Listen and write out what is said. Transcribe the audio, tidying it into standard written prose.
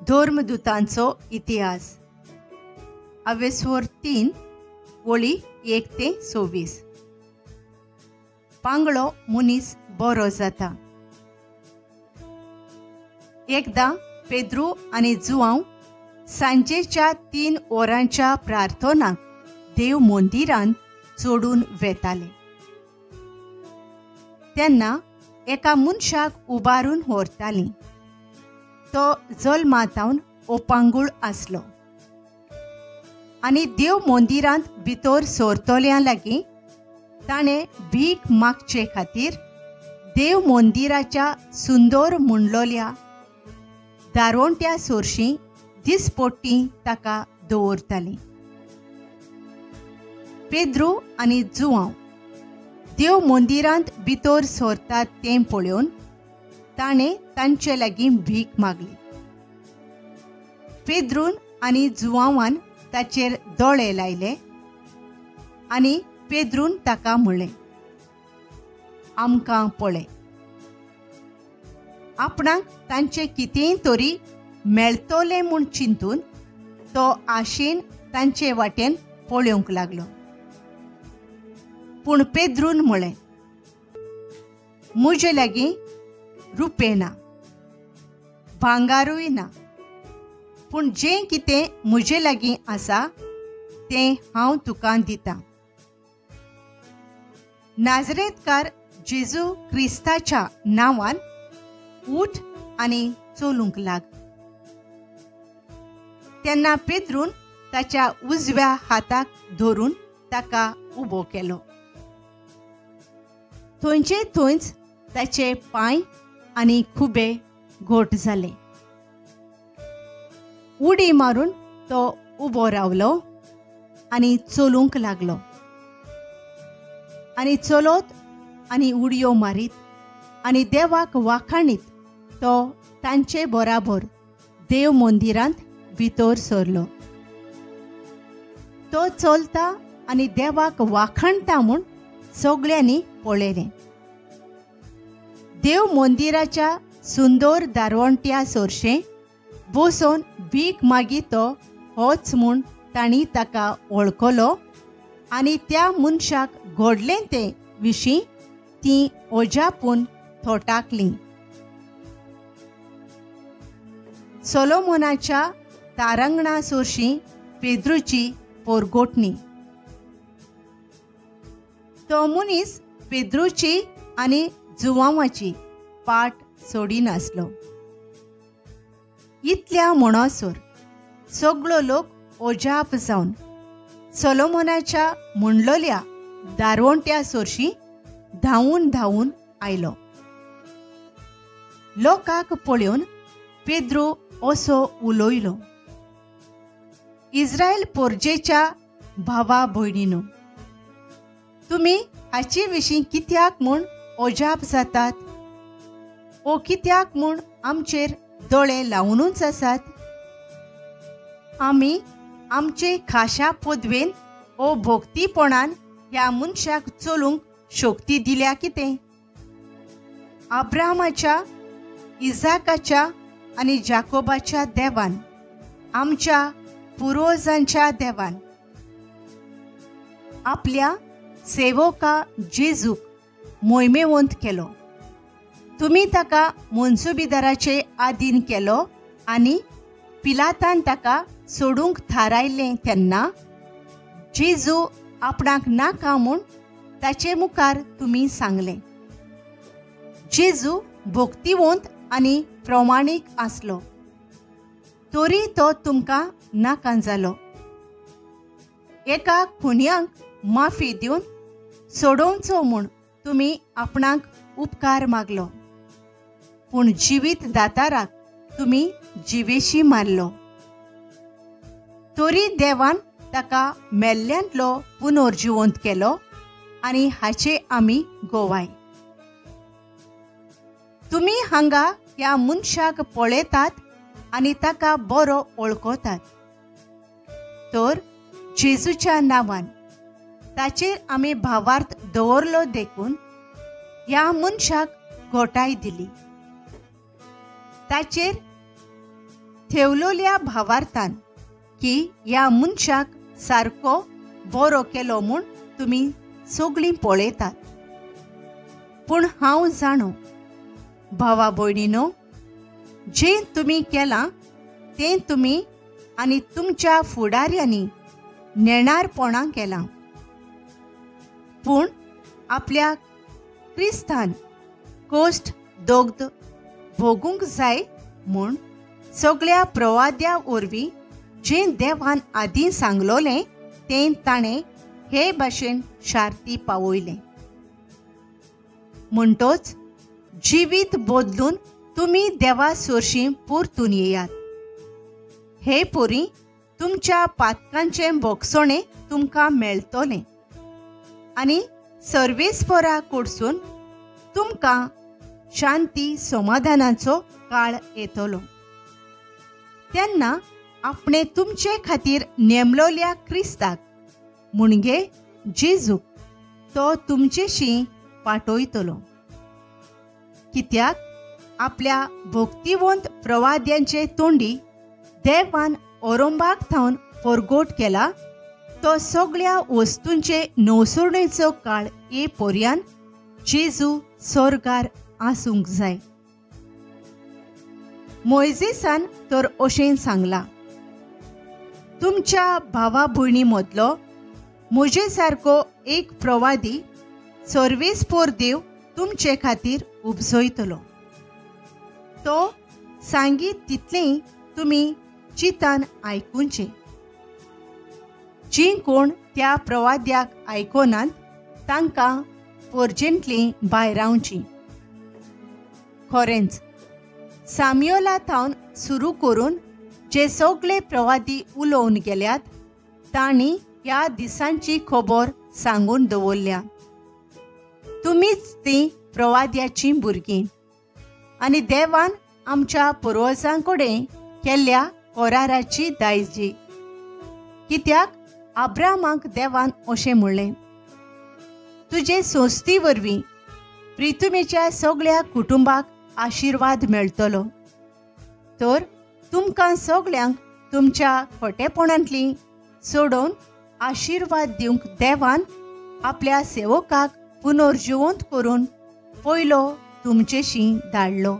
धर्मदूतांचो इतिहास अवेस्वर 3 वळी 1 ते 26. पांगळो मुनीस बरो जाता. एकदा पेद्रू आनी जुआंव सांजेच्या 3 वरांच्या प्रार्थनाक देव मंदिरांत चोडून वेताले. तेन्ना एका मनशाक उबारून व्हरतालीं. तो जल्मातावन ओपांगूळ आसलो आनी देव मंदिरांत भितर सरतल्या लागीं ताणें भीक मागचे खातीर देव मंदिराच्या सुंदर मुंडलोल्या दारोंट्या सोरशीं दिसपट्टी ताका दवरतालीं. पेद्रू आनी जुआंव देव मंदिरांत भितर सरतात तें पळोवन ताणें तांचे लागीं भीक मागली. पेद्रून आनी जुआंवान ताचेर दोळे लायले आनी पेद्रून ताका म्हणलें, आमकां पळय. आपणाक तांचें कितेंय तरी मेळटलें म्हूण चिंतून तो आशेन तांचे वाटेन पळोवंक लागलो. पूण पेद्रून म्हळें, म्हजे लागीं रुपे ना, भांगारूय ना, पूण जें कितें म्हजे लागीं आसा तें हांव तुका दितां. नाजरेतकार जेजू क्रिस्ताच्या नांवान उठ आनी चलूंक लाग. तेन्ना पेद्रून ताच्या उजव्या हाताक धरून ताका उबो केलो. थंयचे थंयच ताचे पांय आनी खुबे घोट जाले. उडी मारून तो उबो रावलो आनी चलूंक लागलो. आनी चलत आनी उडयो मारीत आनी देवाक वाखाणीत तो तांचे बराबर देव मंदिरांत भितर सरलो. तो चलता आनी देवाक वाखाणटा म्हूण सगळ्यांनी पळयलें. देव मंदिराच्या सुंदर दारवंट्या सोरशें बसून भीक मागीतो होच म्हूण तांणी ताका वळखलो आनी त्या मनशाक घडलें ते विशीं तीं ओजापून थोटाकलीं. सोलोमोनाच्या तारांगणा सोरशीं पेद्रूची पोरगोटणी. तो मनीस पेद्रूची आनी जुआंवाची पाट सोडिनासलो. इतल्या म्हणसर सगळो लोक ओजाप जावन सोलोमोनाच्या मुंडलोल्या दारवंट्या सोरशीं धांवून धांवून आयलो. लोकांक पळोवन पेद्रू असो उलोयलो, इस्रायल पोरजेच्या भावा भयणीनो, तुमी हाचे विशीं कित्याक म्हूण ओजाप जातात? ओ कित्याक म्हूण आमचेर दोळे लावूनच आसात? आमी आमचे खाशा पदवेन ओ भोगतीपणान ह्या मनशाक चलूंक शक्ती दिल्या कितें? अब्राहमाच्या, इजाकाच्या आनी जाकोबाच्या देवान, आमच्या पुर्वजांच्या देवान आपल्या सेवका जेजूक मोहिमेवंत केलो. तुमी ताका मनसुबेदाराचे आधीन केलो आनी पिलातान ताका सोडूंक थारायलें तेन्ना जेजू आपणाक नाका म्हूण ताचे मुखार तुमी सांगलें. जेजू भक्तिवंत आनी प्रमाणीक आसलो, तरी तो तुमकां नाका जालो. एका खुन्यांक माफी दिवन सोडोवचो म्हूण तुमी आपणाक उपकार मागलो, पूण जिवीत दाताराक तुमी जिवेशी मारलो. तरी देवान ताका मेल्ल्यांतलो पुनर्जिवंत केलो आनी हाचे आमी गोवाय. तुमी हांगा ह्या मनशाक पळयतात आनी ताका बरो वळखतात. तर जेजूच्या नांवान ताचेर आमी भावार्थ दवरलो देखून ह्या मनशाक घोटाय दिली. ताचेर थेवलोल्या भावार्थान की ह्या मनशाक सारको बरो केलो म्हूण तुमी सगळीं पळयतात. पूण हांव जाणो भावा भयणीनो, जें तुमी केलां तें तुमी आनी तुमच्या फुडाऱ्यांनी नेणारपणां केलां. पूण आपल्या क्रिस्तान कोश्ट दोगद भोगूंक जाय म्हूण सगळ्या प्रवाद्या वरवीं जें देवान आदीं सांगलोलें तें ताणें हे भाशेन शार्ती पावयलें. म्हणटोच जिवीत बदलून तुमी देवा सोरशीं परतून येयात. हे पोरी तुमच्या पातकांचें भोगसणें तुमकां मेळटलें आनी सर्वेस्परा कडसून तुमकां शांती समाधानाचो काळ येतलो. तेन्ना आपणे तुमचे खातीर नेमलोल्या क्रिस्ताक म्हणजे जेजूक तो तुमचेशी पाठयतलो. कित्याक आपल्या भक्तिवंत प्रवाद्यांचे तोंडी देवान औरंबाक थावन परगोट केला तो सगळ्या वस्तूंचे नवसरणेचो काळ ये पर्यान जेजू स्वर्गार आसूंक जाय. मोइजेसान तर अशें सांगलां, तुमच्या भावा भयणी मदलो म्हजे सारको एक प्रवादी सर्वेस्पोर देव तुमचे खातीर उपजयतलो. तो सांगीत तितलें तुमी चितान आयकुचें. जीं कोण त्या प्रवाद्याक आयकोनात तांकां पर्जंतलीं भायर रावचीं. खरेंच साम्युएला थावन सुरू करून जे सगळे प्रवादी उलोवन गेल्यात तांणी ह्या दिसांची खबर सांगून दवरल्या. तुमीच तीं प्रवाद्याचीं भुरगीं आनी देवान आमच्या पुर्वजां कडेन केल्ल्या कराराची दायजी. कित्याक अब्रामाक देवान अशें म्हणलें, तुजे सोंस्ती वरवीं प्रिथुमेच्या सगळ्या कुटुंबाक आशिर्वाद मेळटलो. तर तुमकां सगळ्यांक तुमच्या खोटेपणांतलीं सोडून आशिर्वाद दिवंक देवान आपल्या सेवकाक पुनर्जिवंत करून पयलो तुमचेशी धाडलो.